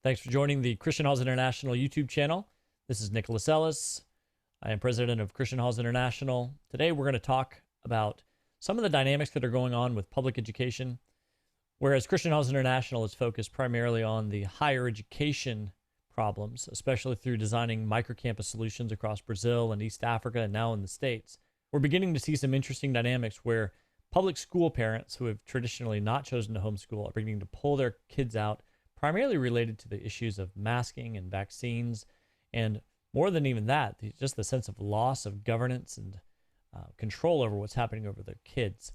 Thanks for joining the Christian Halls International YouTube channel. This is Nicholas Ellis. I am president of Christian Halls International. Today we're going to talk about some of the dynamics that are going on with public education. Whereas Christian Halls International is focused primarily on the higher education problems, especially through designing microcampus solutions across Brazil and East Africa and now in the States, we're beginning to see some interesting dynamics where public school parents who have traditionally not chosen to homeschool are beginning to pull their kids out, primarily related to the issues of masking and vaccines, and more than even that, just the sense of loss of governance and control over what's happening over their kids.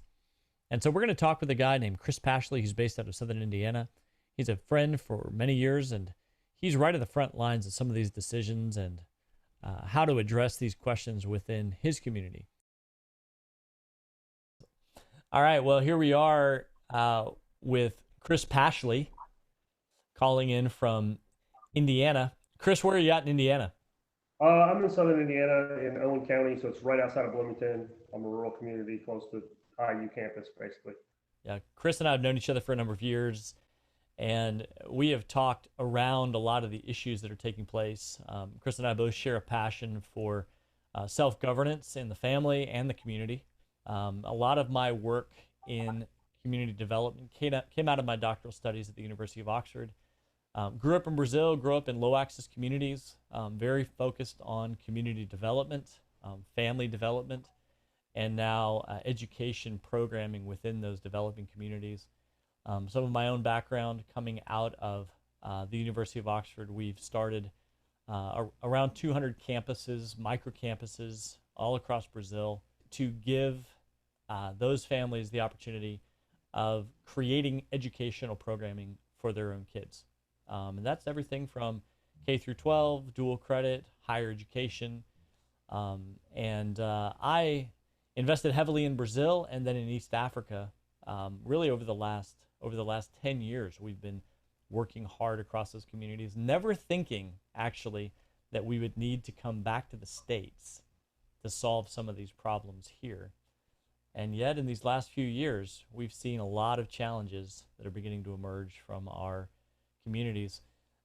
And so we're going to talk with a guy named Chris Pashley, who's based out of Southern Indiana. He's a friend for many years, and he's right at the front lines of some of these decisions and how to address these questions within his community. All right, well, here we are with Chris Pashley calling in from Indiana. Chris, where are you at in Indiana? I'm in Southern Indiana in Owen County, so it's right outside of Bloomington. I'm a rural community close to IU campus, basically. Yeah, Chris and I have known each other for a number of years, and we have talked around a lot of the issues that are taking place. Chris and I both share a passion for self-governance in the family and the community. A lot of my work in community development came out of my doctoral studies at the University of Oxford. Grew up in Brazil, grew up in low-access communities, very focused on community development, family development, and now education programming within those developing communities. Some of my own background coming out of the University of Oxford, we've started around 200 campuses, micro campuses, all across Brazil to give those families the opportunity of creating educational programming for their own kids. And that's everything from K through 12, dual credit, higher education. I invested heavily in Brazil and then in East Africa. Really over the last 10 years, we've been working hard across those communities, never thinking actually that we would need to come back to the States to solve some of these problems here. And yet in these last few years, we've seen a lot of challenges that are beginning to emerge from our communities.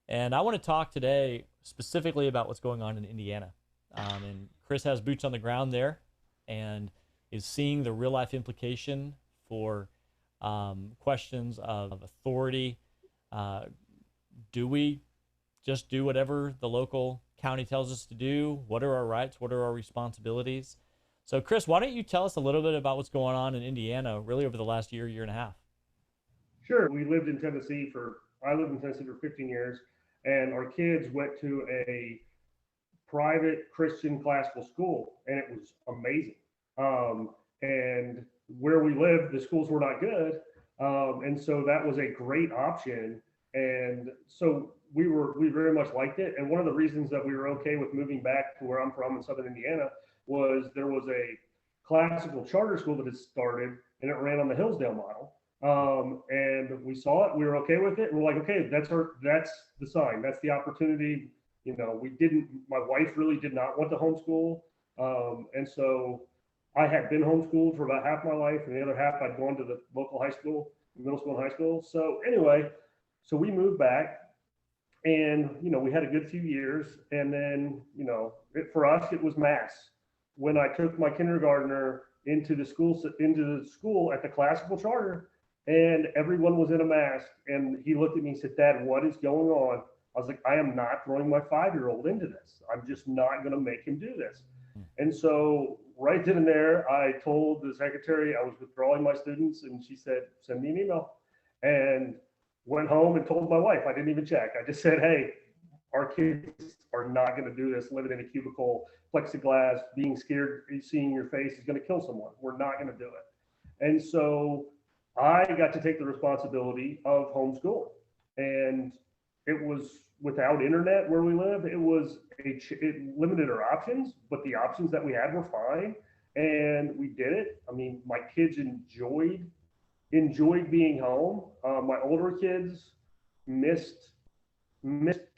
And I want to talk today specifically about what's going on in Indiana. And Chris has boots on the ground there and is seeing the real life implication for questions of authority. Do we just do whatever the local county tells us to do? What are our rights? What are our responsibilities? So Chris, why don't you tell us a little bit about what's going on in Indiana really over the last year and a half? Sure, I lived in Tennessee for 15 years, and our kids went to a private Christian classical school, and it was amazing. And where we lived, the schools were not good, and so that was a great option. And so we very much liked it. And one of the reasons that we were okay with moving back to where I'm from in Southern Indiana was there was a classical charter school that had started, and it ran on the Hillsdale model. And we saw it, we were okay with it. And we're like, okay, that's the sign, that's the opportunity. My wife really did not want to homeschool. And so I had been homeschooled for about half my life, and the other half I'd gone to the local high school, middle school and high school. So anyway, so we moved back, and we had a good few years, and then for us it was mass. When I took my kindergartner into the school at the classical charter, and everyone was in a mask, and he looked at me and said, "Dad, what is going on?" I was like, "I am not throwing my 5-year-old into this. I'm just not going to make him do this." And so right then and there, I told the secretary I was withdrawing my students, and she said, "Send me an email." And went home and told my wife. I didn't even check. I just said, "Hey, our kids are not going to do this, living in a cubicle, plexiglass, being scared, seeing your face is going to kill someone. We're not going to do it." And so I got to take the responsibility of homeschool. And it was without internet where we live. It limited our options, but the options that we had were fine. And we did it. I mean, my kids enjoyed being home. My older kids missed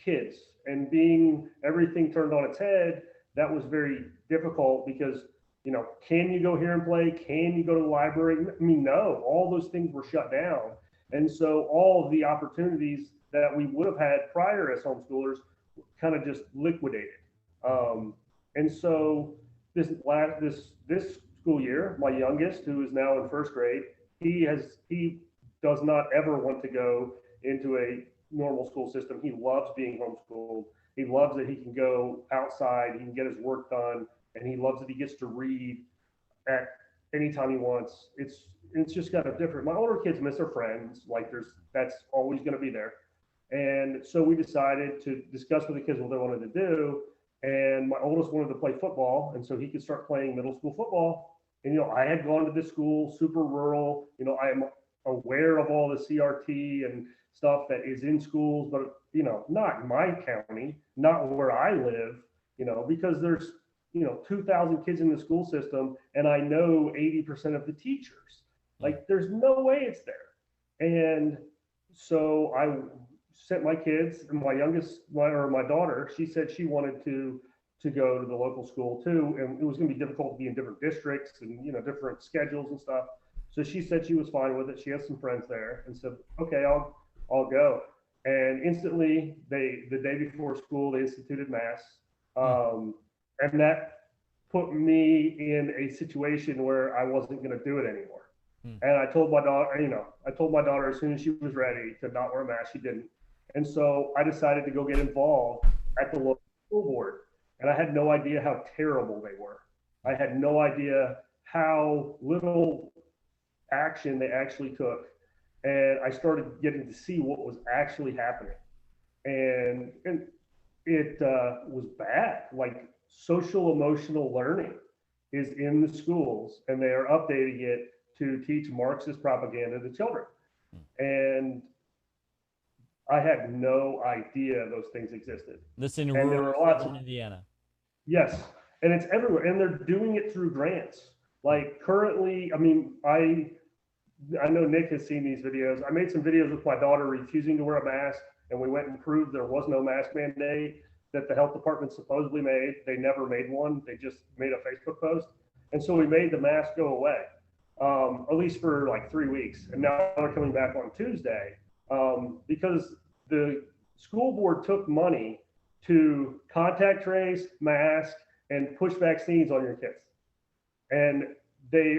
kids, and being everything turned on its head, that was very difficult because can you go here and play? Can you go to the library? I mean, no, all those things were shut down. And so all of the opportunities that we would have had prior as homeschoolers kind of just liquidated. And so this school year, my youngest, who is now in first grade, he does not ever want to go into a normal school system. He loves being homeschooled. He loves that he can go outside, he can get his work done, and he loves that he gets to read at any time he wants. It's just kind of different. My older kids miss their friends. Like that's always going to be there. And so we decided to discuss with the kids what they wanted to do. And my oldest wanted to play football, and so he could start playing middle school football. And I had gone to this school, super rural. I'm aware of all the CRT and stuff that is in schools, but not in my county, not where I live. Because there's 2,000 kids in the school system, and I know 80% of the teachers. Like, there's no way it's there. And so I sent my kids, and my youngest, my daughter, she said she wanted to go to the local school too, and it was going to be difficult to be in different districts and different schedules and stuff. So she said she was fine with it. She has some friends there, and said, okay, I'll go. And instantly, the day before school, they instituted mass, and that put me in a situation where I wasn't going to do it anymore. And I told my daughter as soon as she was ready to not wear a mask, she didn't. And so I decided to go get involved at the local school board. And I had no idea how terrible they were. I had no idea how little action they actually took. And I started getting to see what was actually happening. And it was bad. Like, social emotional learning is in the schools, and they are updating it to teach Marxist propaganda to children. And I had no idea those things existed. This in rural Indiana. Yes, and it's everywhere, and they're doing it through grants. Like, currently, I know Nick has seen these videos. I made some videos with my daughter refusing to wear a mask, and we went and proved there was no mask mandate that the health department supposedly made. They never made one. They just made a Facebook post. And so we made the mask go away, at least for like 3 weeks. And now they're coming back on Tuesday because the school board took money to contact trace, mask, and push vaccines on your kids. And they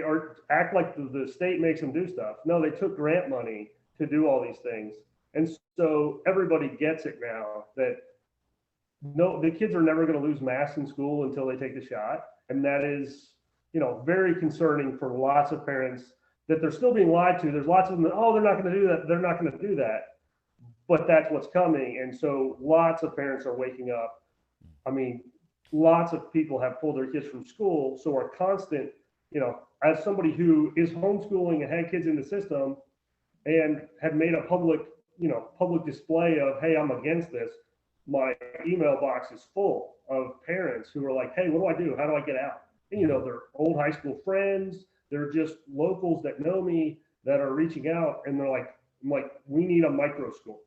act like the state makes them do stuff. No, they took grant money to do all these things. And so everybody gets it now that no, the kids are never going to lose masks in school until they take the shot. And that is, very concerning for lots of parents that they're still being lied to. There's lots of them that, they're not going to do that. They're not going to do that. But that's what's coming. And so lots of parents are waking up. Lots of people have pulled their kids from school. So our constant, as somebody who is homeschooling and had kids in the system and had made a public display of, hey, I'm against this, my email box is full of parents who are like, hey, what do I do? How do I get out? And, they're old high school friends. They're just locals that know me that are reaching out. And I'm like, we need a micro school.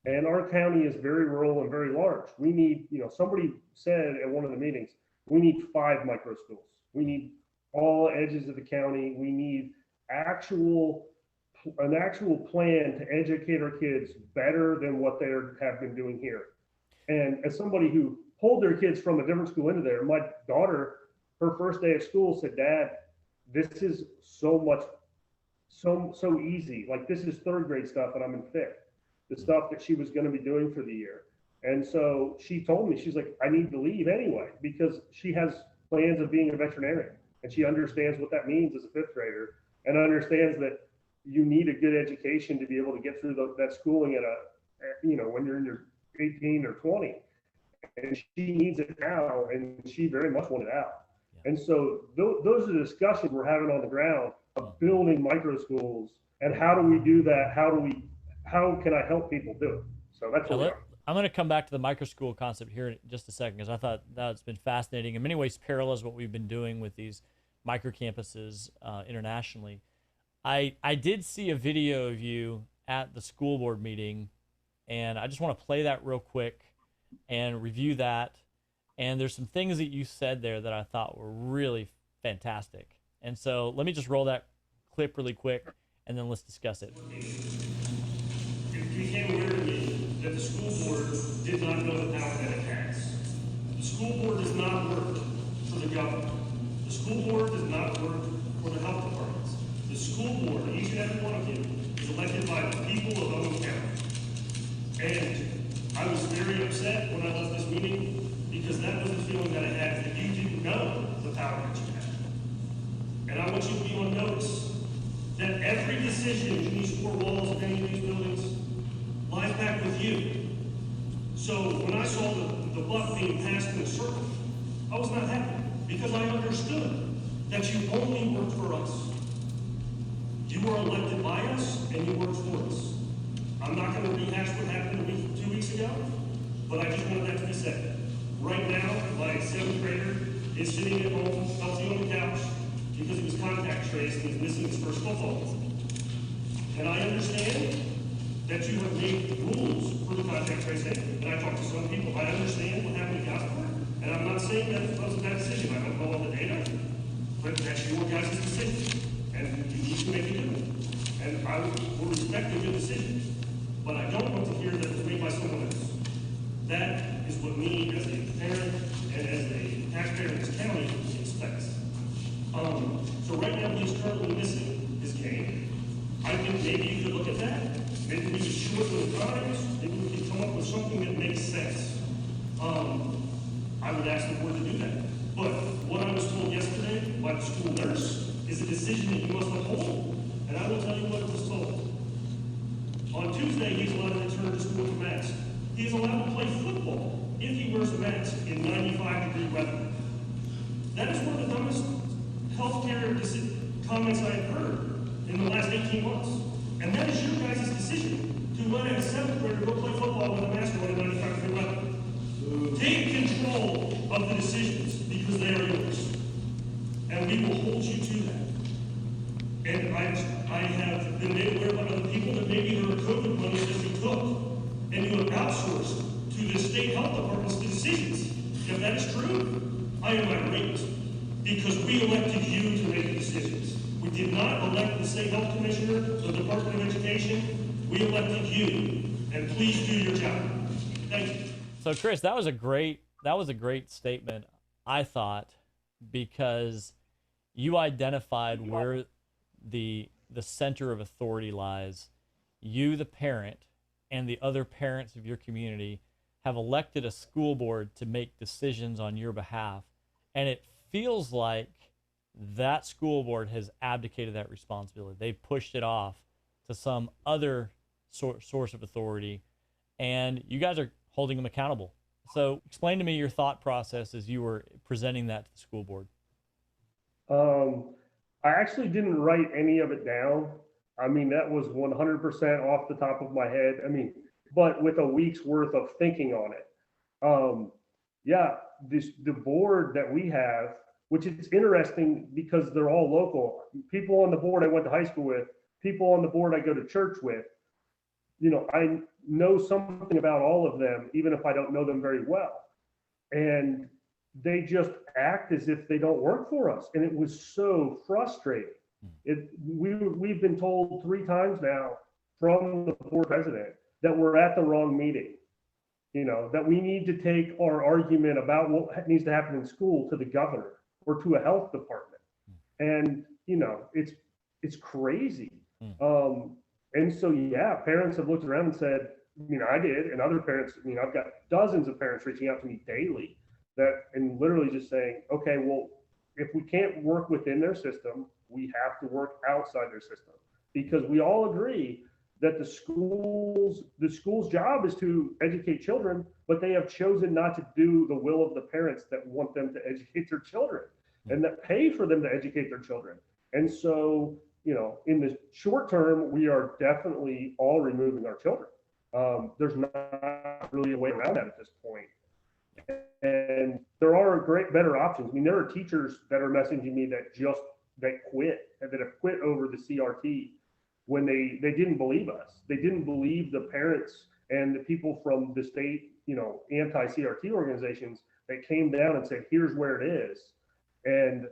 And our county is very rural and very large. We need, somebody said at one of the meetings, we need 5 micro schools. We need all edges of the county. We need an actual plan to educate our kids better than what they have been doing here. And as somebody who pulled their kids from a different school into there, my daughter, her first day of school said, Dad, this is so easy. Like, this is 3rd grade stuff and I'm in 5th. The stuff that she was going to be doing for the year. And so she told me, she's like, I need to leave anyway, because she has plans of being a veterinarian. And she understands what that means as a 5th grader, and understands that you need a good education to be able to get through that schooling when you're in your 18 or 20. And she needs it now, and she very much wanted out. Yeah. And so those are the discussions we're having on the ground of building micro schools, and how do we do that? How can I help people do it? So that's what I'm going to come back to the micro school concept here in just a second, because I thought that's been fascinating. In many ways, parallels what we've been doing with these micro campuses internationally. I did see a video of you at the school board meeting, and I just want to play that real quick and review that. And there's some things that you said there that I thought were really fantastic. And so let me just roll that clip really quick, and then let's discuss it. If we came here to me, that the school board did not know the power that it has. The school board does not work for the governor. The school board does not work for the health departments. The school board, each and every one of you, is elected by the people of Owen County. And I was very upset when I left this meeting because that was the feeling that I had, that you didn't know the power that you had. And I want you to be on notice that every decision in these four walls of any of these buildings lies back with you. So when I saw the buck being passed in a circle, I was not happy because I understood that you only worked for us. You were elected by us and you worked for us. I'm not going to rehash what happened 2 weeks ago, but I just wanted that to be said. Right now, my 7th grader is sitting at home, healthy on the couch, because he was contact traced and he's missing his first football. And I understand that you have made rules for the contact tracing, and I talked to some people. I understand what happened to Gosford, and I'm not saying that it was a bad decision. I don't know all the data, but that's your guys' decision, and you need to make it do it. And I will respect your decision, but I don't want to hear that it was made by someone else. That is what me, as a parent and as a taxpayer in this county, expects. So right now, he's currently missing his game. I think maybe you could look at that. Maybe we could shorten the times. Maybe we could come up with something that makes sense. I would ask the board to do that. But what I was told yesterday by the school nurse is a decision that you must uphold. And I will tell you what was told. On Tuesday, he's allowed to return to school with a mask. He is allowed to play football if he wears a mask in 95-degree weather. That is one of the dumbest healthcare comments I have heard in the last 18 months. And that is your guys' decision to let a 7th grader go play football with a mask on in 95-degree weather. Take control of the decisions because they are yours. And we will hold you to that. And I have been made aware by other people that maybe there are COVID monies that you took and you have outsourced to the state health department's decisions. If that is true, I am irate because we elected you to make the decisions. We did not elect the state health commissioner, the Department of Education. We elected you, and please do your job. Thank you. So Chris, that was a great statement, I thought, because you identified where the center of authority lies. You, the parent, and the other parents of your community have elected a school board to make decisions on your behalf. And it feels like that school board has abdicated that responsibility. They've pushed it off to some other source of authority, and you guys are holding them accountable. So explain to me your thought process as you were presenting that to the school board. I actually didn't write any of it down. I mean, that was 100% off the top of my head. I mean, but with a week's worth of thinking on it. Yeah, the board that we have, which is interesting because they're all local. People on the board I went to high school with, people on the board I go to church with. You know, I know something about all of them, even if I don't know them very well. And they just act as if they don't work for us. And it was so frustrating. We've been told 3 times now from the board president that we're at the wrong meeting. You know, that we need to take our argument about what needs to happen in school to the governor or to a health department. And, you know, it's crazy. And so, yeah, parents have looked around and said, you know, I did, and other parents, I mean, I've got dozens of parents reaching out to me daily and literally just saying, okay, well, if we can't work within their system, we have to work outside their system, because we all agree that the school's job is to educate children, but they have chosen not to do the will of the parents that want them to educate their children and that pay for them to educate their children. And so, you know, in the short term, we are definitely all removing our children. There's not really a way around that at this point. And there are better options. I mean, there are teachers that are messaging me that quit, that have quit over the CRT when they didn't believe us. They didn't believe the parents and the people from the state, you know, anti-CRT organizations that came down and said, here's where it is. And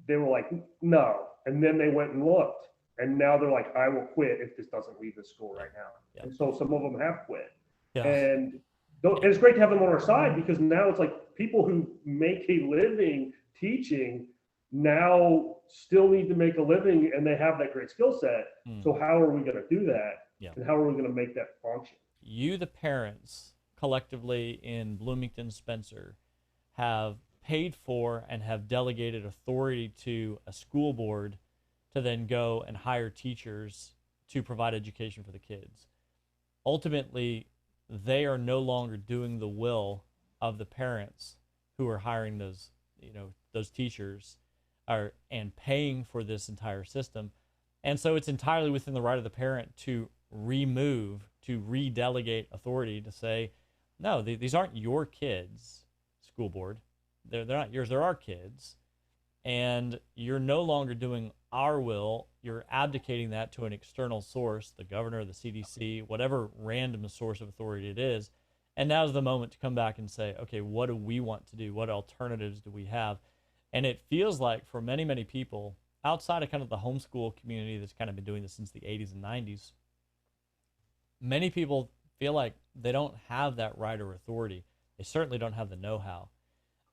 they were like, no. And then they went and looked. And now they're like, I will quit if this doesn't leave the school right now. Yeah. And so some of them have quit. Yeah. And it's great to have them on our side because now it's like people who make a living teaching now still need to make a living and they have that great skill set. Mm. So how are we going to do that? Yeah. And how are we going to make that function? You, the parents, collectively in Bloomington Spencer, have paid for and have delegated authority to a school board to then go and hire teachers to provide education for the kids. Ultimately, they are no longer doing the will of the parents who are hiring those, those teachers are and paying for this entire system. And so it's entirely within the right of the parent to to redelegate authority to say, no, these aren't your kids, school board. They're not yours, they're our kids. And you're no longer doing our will. You're abdicating that to an external source, the governor, the CDC, whatever random source of authority it is. And now's the moment to come back and say, okay, what do we want to do? What alternatives do we have? And it feels like for many, many people outside of kind of the homeschool community that's kind of been doing this since the 80s and 90s, many people feel like they don't have that right or authority. They certainly don't have the know-how.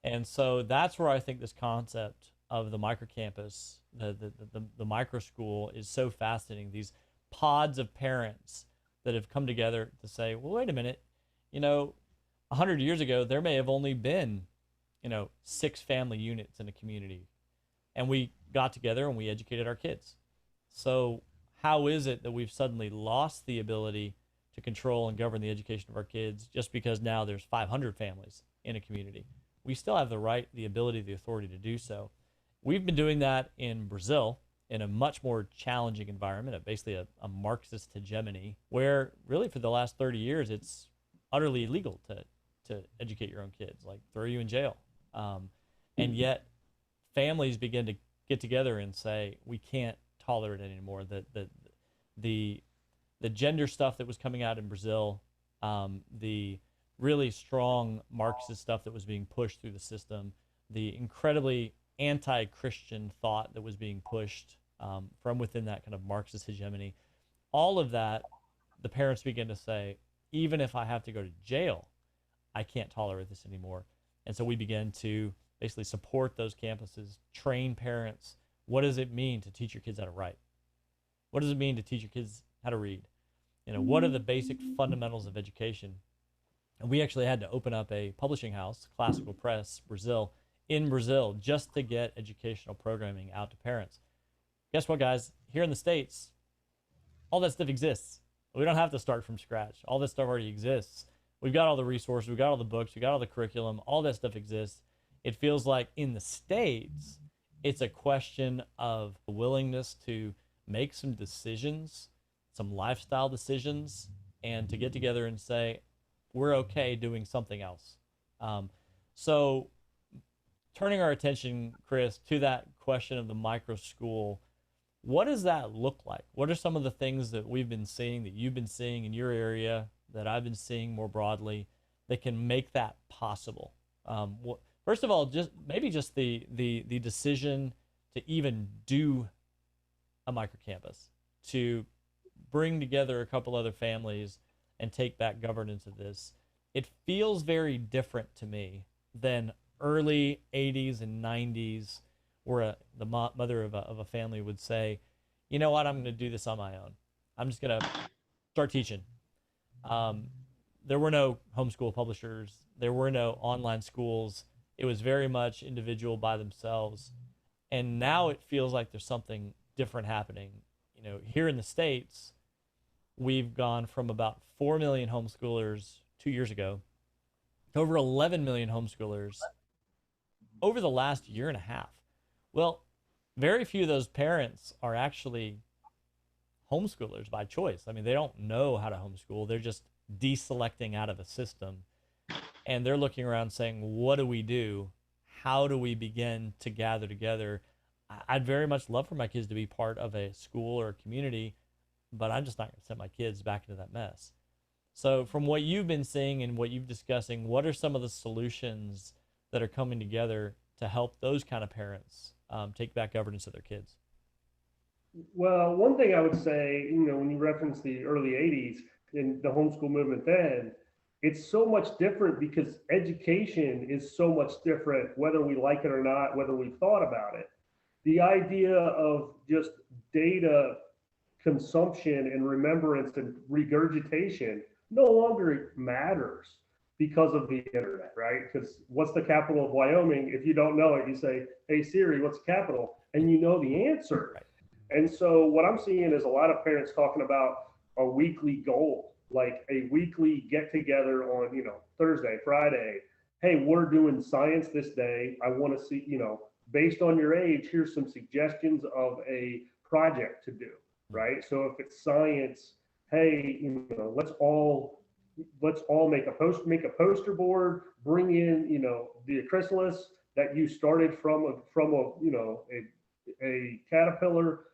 And so that's where I think this concept of the microcampus, the micro school is so fascinating. These pods of parents that have come together to say, well, wait a minute, 100 years ago, there may have only been, 6 family units in a community. And we got together and we educated our kids. So how is it that we've suddenly lost the ability to control and govern the education of our kids just because now there's 500 families in a community? We still have the right, the ability, the authority to do so. We've been doing that in Brazil in a much more challenging environment, basically a Marxist hegemony, where really for the last 30 years, it's utterly illegal to educate your own kids, like throw you in jail. And yet families begin to get together and say, we can't tolerate it anymore. The gender stuff that was coming out in Brazil, the really strong Marxist stuff that was being pushed through the system, the incredibly anti-Christian thought that was being pushed from within that kind of Marxist hegemony, all of that, the parents begin to say, even if I have to go to jail, I can't tolerate this anymore. And so we begin to basically support those campuses, train parents. What does it mean to teach your kids how to write? What does it mean to teach your kids how to read? What are the basic fundamentals of education? And we actually had to open up a publishing house, Classical Press, in Brazil, just to get educational programming out to parents. Guess what, guys? Here in the States, all that stuff exists. We don't have to start from scratch. All this stuff already exists. We've got all the resources, we've got all the books, we've got all the curriculum, all that stuff exists. It feels like in the States, it's a question of willingness to make some decisions, some lifestyle decisions, and to get together and say, we're okay doing something else. So turning our attention, Chris, to that question of the micro school, what does that look like? What are some of the things that we've been seeing, that you've been seeing in your area, that I've been seeing more broadly, that can make that possible? First of all, just the decision to even do a microcampus, to bring together a couple other families and take back governance of this. It feels very different to me than early 80s and 90s, where the mother of a family would say, you know what, I'm going to do this on my own. I'm just going to start teaching. There were no homeschool publishers. There were no online schools. It was very much individual by themselves. And now it feels like there's something different happening. Here in the States, we've gone from about 4 million homeschoolers 2 years ago to over 11 million homeschoolers over the last year and a half. Well, very few of those parents are actually homeschoolers by choice. I mean, they don't know how to homeschool. They're just deselecting out of a system. And they're looking around saying, what do we do? How do we begin to gather together? I'd very much love for my kids to be part of a school or a community, but I'm just not going to send my kids back into that mess. So from what you've been seeing and what you've discussing, what are some of the solutions that are coming together to help those kind of parents take back governance of their kids? Well, one thing I would say, when you reference the early 80s and the homeschool movement then, it's so much different because education is so much different, whether we like it or not, whether we've thought about it. The idea of just data consumption and remembrance and regurgitation no longer matters because of the internet, right? Because what's the capital of Wyoming? If you don't know it, you say, "Hey Siri, what's the capital?" And you know the answer. Right. And so what I'm seeing is a lot of parents talking about a weekly goal, like a weekly get together on, Thursday, Friday. Hey, we're doing science this day. I want to see, based on your age, here's some suggestions of a project to do, right? So if it's science, hey, let's all make a poster board, bring in, the chrysalis that you started from a caterpillar,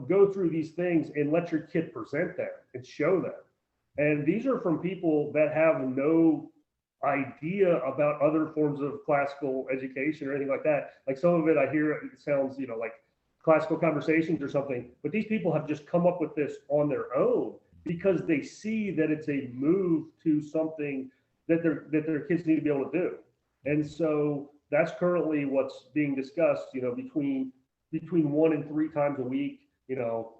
go through these things and let your kid present them and show them. And these are from people that have no idea about other forms of classical education or anything like that. Like some of it, I hear it sounds, like classical conversations or something, but these people have just come up with this on their own because they see that it's a move to something that their kids need to be able to do. And so that's currently what's being discussed, between 1 and 3 times a week.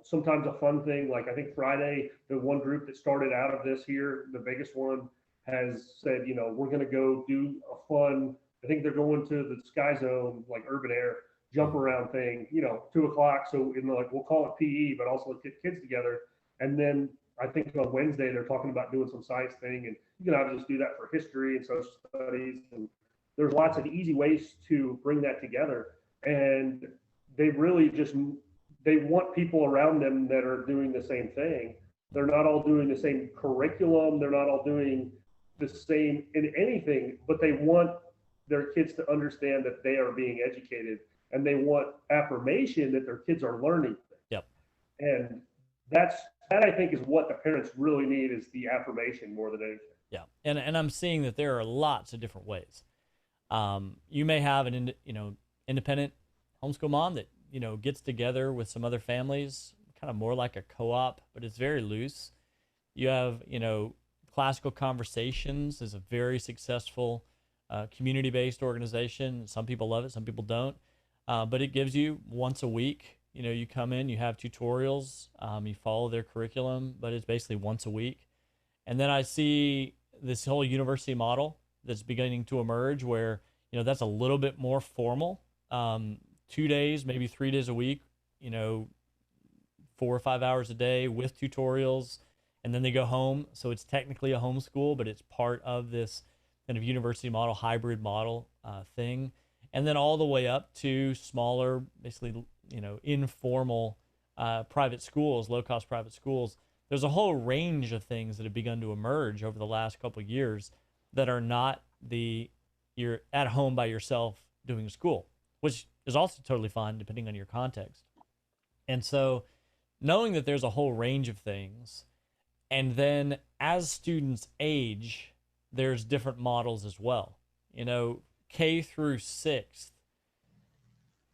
Sometimes a fun thing, like I think Friday, the one group that started out of this here, the biggest one, has said, we're going to go do a fun, I think they're going to the Sky Zone, like urban air jump around thing, 2 o'clock. So like, we'll call it PE, but also get kids together. And then I think on Wednesday, they're talking about doing some science thing, and you can obviously do that for history and social studies. And there's lots of easy ways to bring that together. And they really just, they want people around them that are doing the same thing. They're not all doing the same curriculum. They're not all doing the same in anything, but they want their kids to understand that they are being educated, and they want affirmation that their kids are learning. Yep. And that's that I think is what the parents really need, is the affirmation more than anything. Yeah. And I'm seeing that there are lots of different ways. You may have an independent homeschool mom that gets together with some other families, kind of more like a co-op, but it's very loose. You have Classical Conversations is a very successful community-based organization. Some people love it, some people don't, but it gives you once a week. You come in, you have tutorials, you follow their curriculum, but it's basically once a week. And then I see this whole university model that's beginning to emerge where that's a little bit more formal. 2 days, maybe 3 days a week, 4 or 5 hours a day with tutorials, and then they go home. So it's technically a homeschool, but it's part of this kind of university model, hybrid model thing. And then all the way up to smaller, basically, informal private schools, low-cost private schools. There's a whole range of things that have begun to emerge over the last couple of years that are not you're at home by yourself doing school, which is also totally fine depending on your context. And so knowing that there's a whole range of things, and then as students age, there's different models as well. K through sixth,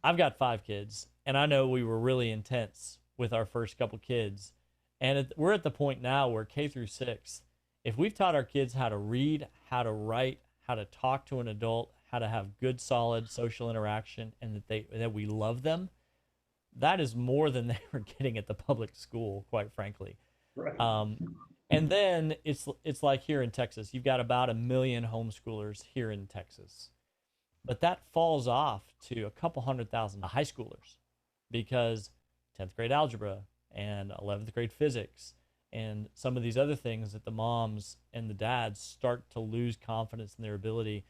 I've got 5 kids, and I know we were really intense with our first couple kids. And we're at the point now where K through sixth, if we've taught our kids how to read, how to write, how to talk to an adult, how to have good, solid social interaction, and that we love them, that is more than they were getting at the public school, quite frankly. Right. And then it's like here in Texas, you've got about 1 million homeschoolers here in Texas, but that falls off to a couple 100,000 high schoolers, because 10th grade algebra and 11th grade physics and some of these other things that the moms and the dads start to lose confidence in their ability.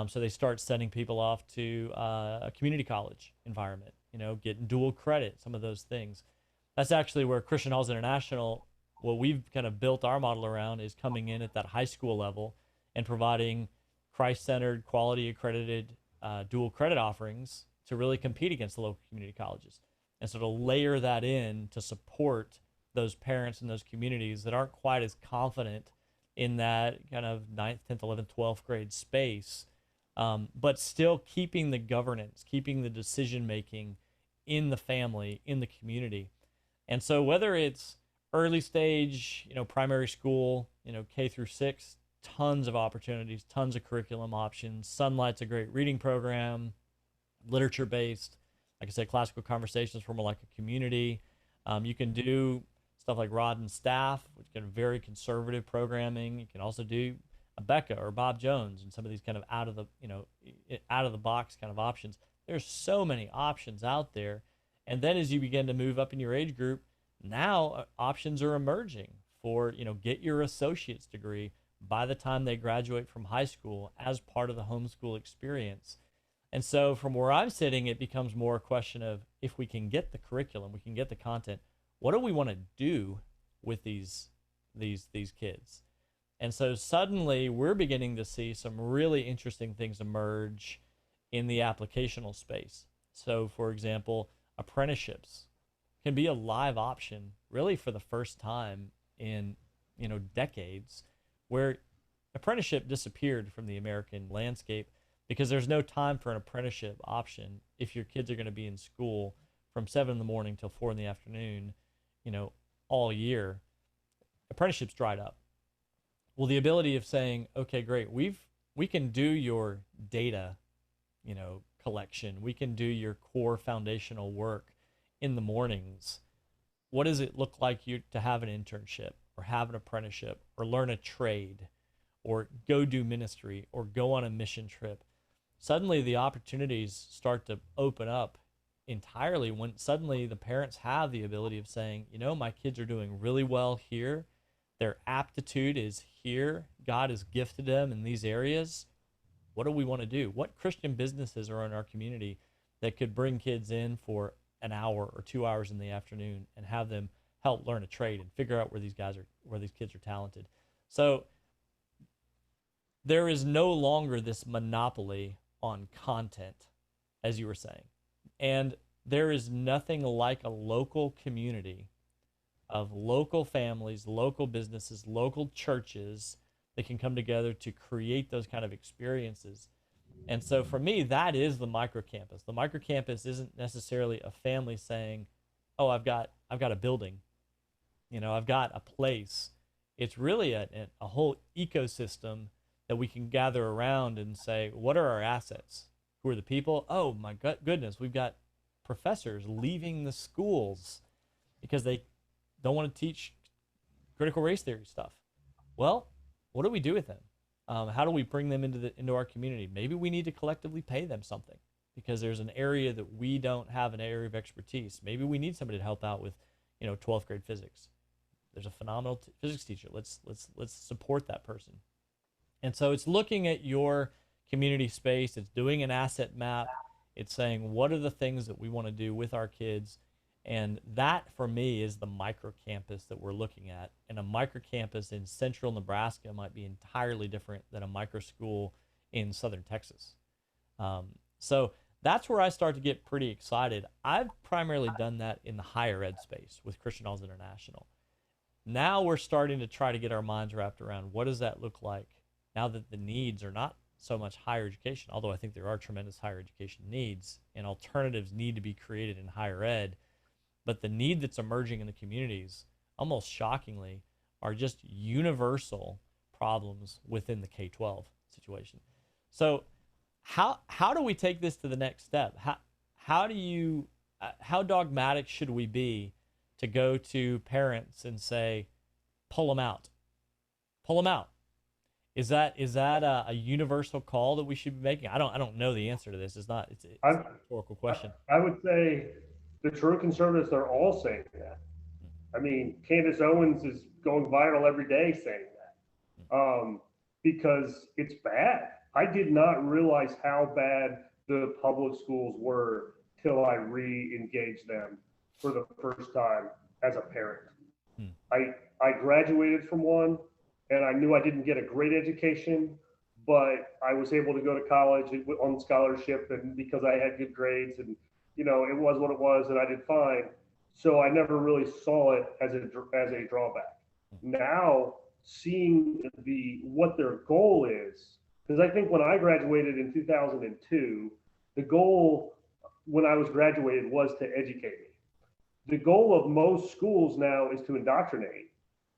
So they start sending people off to a community college environment, getting dual credit, some of those things. That's actually where Christian Halls International, what we've kind of built our model around, is coming in at that high school level and providing Christ-centered, quality accredited dual credit offerings to really compete against the local community colleges. And so to layer that in to support those parents in those communities that aren't quite as confident in that kind of 9th, 10th, 11th, 12th grade space, but still keeping the governance, keeping the decision-making in the family, in the community. And so whether it's early stage, primary school, K through 6, tons of opportunities, tons of curriculum options. Sunlight's a great reading program, literature based. Like I said, classical conversations for more like a community. You can do stuff like Rod and Staff, which can very conservative programming. You can also do a Becca or Bob Jones and some of these kind of out of the out of the box kind of options. There's so many options out there, and then as you begin to move up in your age group, now options are emerging for get your associate's degree by the time they graduate from high school as part of the homeschool experience. And so from where I'm sitting, it becomes more a question of, if we can get the curriculum, we can get the content, what do we want to do with these kids? And so suddenly we're beginning to see some really interesting things emerge in the applicational space. So for example, apprenticeships can be a live option really for the first time in decades, where apprenticeship disappeared from the American landscape because there's no time for an apprenticeship option if your kids are going to be in school from 7 in the morning till 4 in the afternoon, all year. Apprenticeships dried up. Well, the ability of saying, okay, great, we can do your data, collection. We can do your core foundational work in the mornings. What does it look like you to have an internship or have an apprenticeship or learn a trade or go do ministry or go on a mission trip? Suddenly the opportunities start to open up entirely when suddenly the parents have the ability of saying, my kids are doing really well here. Their aptitude is here. God has gifted them in these areas. What do we want to do? What Christian businesses are in our community that could bring kids in for an hour or 2 hours in the afternoon and have them help learn a trade and figure out where these kids are talented? So there is no longer this monopoly on content, as you were saying. And there is nothing like a local community of local families, local businesses, local churches that can come together to create those kind of experiences. And so for me, that is the microcampus. The microcampus isn't necessarily a family saying, "Oh, I've got a building, I've got a place." It's really a whole ecosystem that we can gather around and say, what are our assets? Who are the people? Oh my goodness, we've got professors leaving the schools because they don't want to teach critical race theory stuff. Well, what do we do with them? How do we bring them into our community? Maybe we need to collectively pay them something because there's an area that we don't have an area of expertise. Maybe we need somebody to help out with 12th grade physics. There's a phenomenal physics teacher. Let's support that person. And so it's looking at your community space. It's doing an asset map. It's saying, what are the things that we want to do with our kids? And that, for me, is the microcampus that we're looking at. And a microcampus in central Nebraska might be entirely different than a micro school in southern Texas. So that's where I start to get pretty excited. I've primarily done that in the higher ed space with Christian Alls International. Now we're starting to try to get our minds wrapped around what does that look like now that the needs are not so much higher education, although I think there are tremendous higher education needs and alternatives need to be created in higher ed. But the need that's emerging in the communities, almost shockingly, are just universal problems within the K-12 situation. So how do we take this to the next step? How dogmatic should we be to go to parents and say, pull them out? Pull them out. Is that a universal call that we should be making? I don't know the answer to this. It's a rhetorical question. I would say the true conservatives are all saying that. I mean, Candace Owens is going viral every day saying that because it's bad. I did not realize how bad the public schools were till I re-engaged them for the first time as a parent. I graduated from one, and I knew I didn't get a great education, but I was able to go to college on scholarship, and because I had good grades, and it was what it was, and I did fine. So I never really saw it as a drawback. Now seeing what their goal is, because I think when I graduated in 2002, the goal when I was graduated was to educate me. The goal of most schools now is to indoctrinate.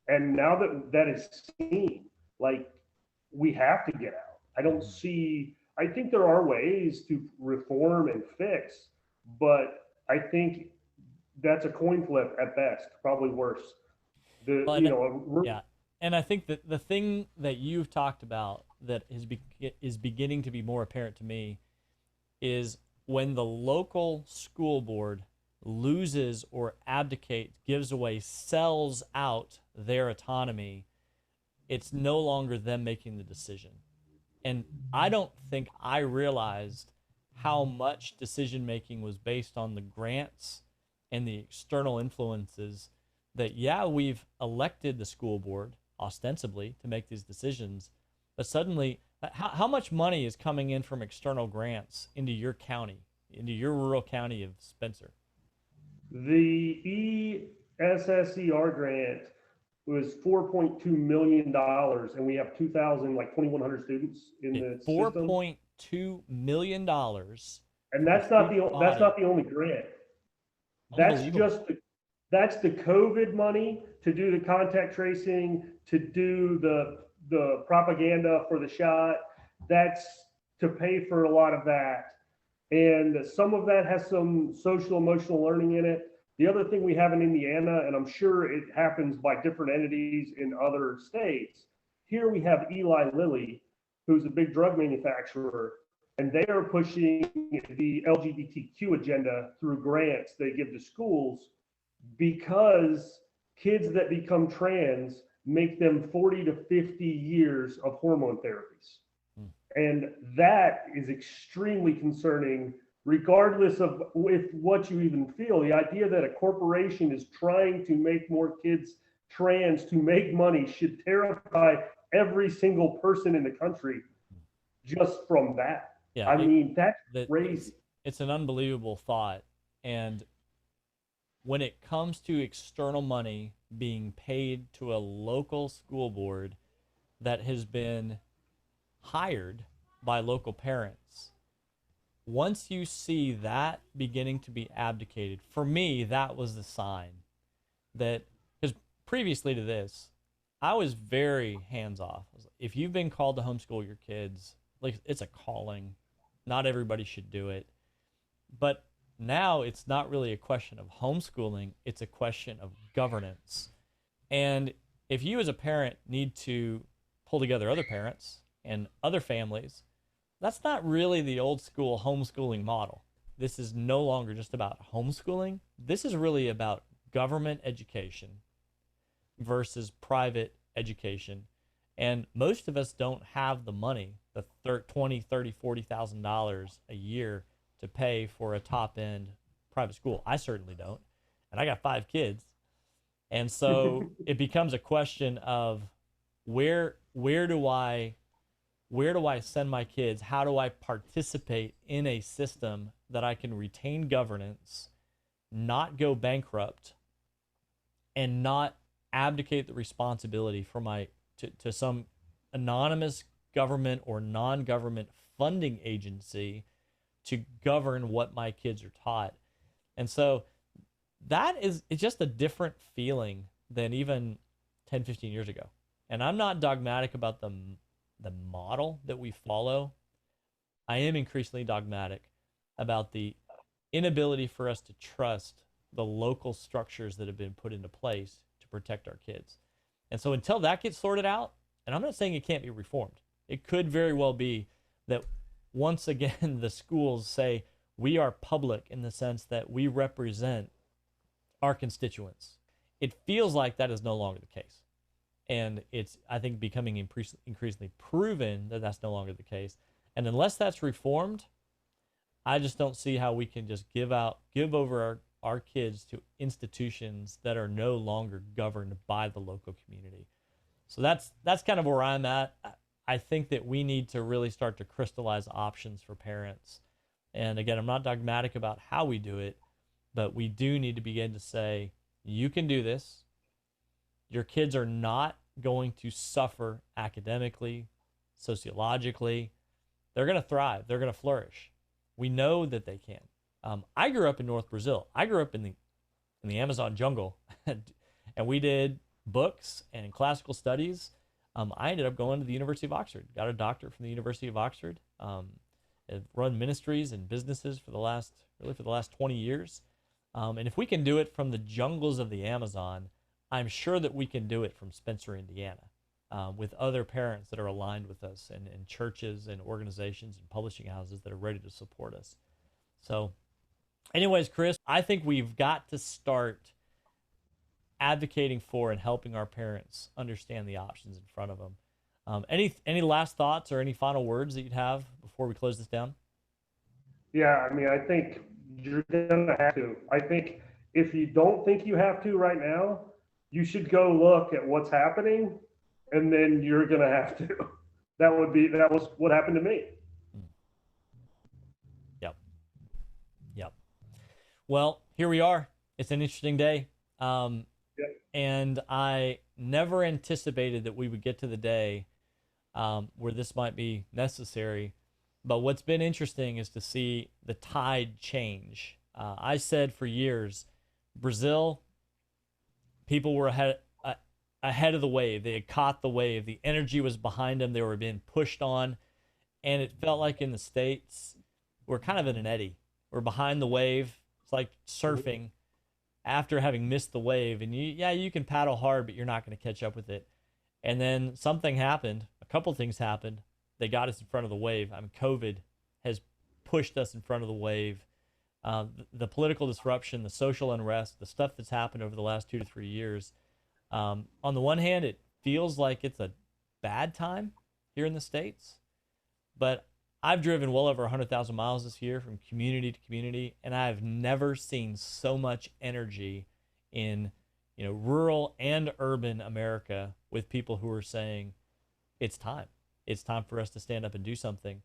And now that is seen, like we have to get out. I don't Mhm. see, I think there are ways to reform and fix, but I think that's a coin flip at best, probably worse. The, Well, you and know, yeah, and I think that the thing that you've talked about that is beginning to be more apparent to me is when the local school board loses or abdicates, gives away, sells out their autonomy, it's no longer them making the decision. And I don't think I realized how much decision making was based on the grants and the external influences that, yeah, we've elected the school board ostensibly to make these decisions, but suddenly, how much money is coming in from external grants into your county, into your rural county of Spencer? the ESSER grant was $4.2 million, and we have 2,000, like 2,100 students in Okay, the system. $4.2 million And for a student that's body. not the only grant. That's Unbelievable. just the, that's the COVID money to do the contact tracing, to do the propaganda for the shot. That's to pay for a lot of that. And some of that has some social emotional learning in it. The other thing we have in Indiana, and I'm sure it happens by different entities in other states, here we have Eli Lilly, who's a big drug manufacturer, and they are pushing the LGBTQ agenda through grants they give to schools because kids that become trans make them 40 to 50 years of hormone therapies. Hmm. And that is extremely concerning, regardless of with what you even feel. The idea that a corporation is trying to make more kids trans to make money should terrify every single person in the country just from that. Yeah, I mean, that's that crazy. it's an unbelievable thought. And when it comes to external money being paid to a local school board that has been hired by local parents, once you see that beginning to be abdicated, for me, that was the sign that, because previously to this, I was very hands off. If you've been called to homeschool your kids, like it's a calling, not everybody should do it. But now it's not really a question of homeschooling, it's a question of governance. And if you as a parent need to pull together other parents and other families, that's not really the old school homeschooling model. This is no longer just about homeschooling. This is really about government education versus private education. And most of us don't have the money, the 20, 30, $40,000 a year to pay for a top end private school. I certainly don't. And I got 5 kids. And so it becomes a question of where do I send my kids? How do I participate in a system that I can retain governance, not go bankrupt, and not abdicate the responsibility for my to some anonymous government or non-government funding agency to govern what my kids are taught. And so that is, it's just a different feeling than even 10, 15 years ago. And I'm not dogmatic about the model that we follow. I am increasingly dogmatic about the inability for us to trust the local structures that have been put into place to protect our kids. And so until that gets sorted out, and I'm not saying it can't be reformed, it could very well be that once again the schools say we are public in the sense that we represent our constituents. It feels like that is no longer the case. And it's, I think, becoming increasingly proven that that's no longer the case. And unless that's reformed, I just don't see how we can just give over our kids to institutions that are no longer governed by the local community. So that's kind of where I'm at. I think that we need to really start to crystallize options for parents. And again, I'm not dogmatic about how we do it, but we do need to begin to say, you can do this. Your kids are not going to suffer academically, sociologically. They're going to thrive. They're going to flourish. We know that they can. I grew up in North Brazil. I grew up in the Amazon jungle, and we did books and classical studies I ended up going to the University of Oxford, got a doctorate from the University of Oxford. Have run ministries and businesses for the last 20 years. And if we can do it from the jungles of the Amazon, I'm sure that we can do it from Spencer, Indiana, with other parents that are aligned with us, and churches and organizations and publishing houses that are ready to support us. So, anyways, Chris, I think we've got to start advocating for and helping our parents understand the options in front of them. Any last thoughts or any final words that you'd have before we close this down? Yeah, I mean, I think you're gonna have to. I think if you don't think you have to right now, you should go look at what's happening, and then you're gonna have to. That was what happened to me. Mm. Yep. Yep. Well, here we are. It's an interesting day. Yep. And I never anticipated that we would get to the day where this might be necessary. But what's been interesting is to see the tide change. I said for years, Brazil, people were ahead of the wave. They had caught the wave. The energy was behind them. They were being pushed on. And it felt like in the States, we're kind of in an eddy. We're behind the wave. It's like surfing after having missed the wave. And you can paddle hard, but you're not going to catch up with it. And then something happened. A couple things happened. They got us in front of the wave. I mean, COVID has pushed us in front of the wave. The political disruption, the social unrest, the stuff that's happened over the last 2 to 3 years. On the one hand, it feels like it's a bad time here in the States, but I've driven well over 100,000 miles this year from community to community, and I've never seen so much energy in rural and urban America with people who are saying it's time. It's time for us to stand up and do something.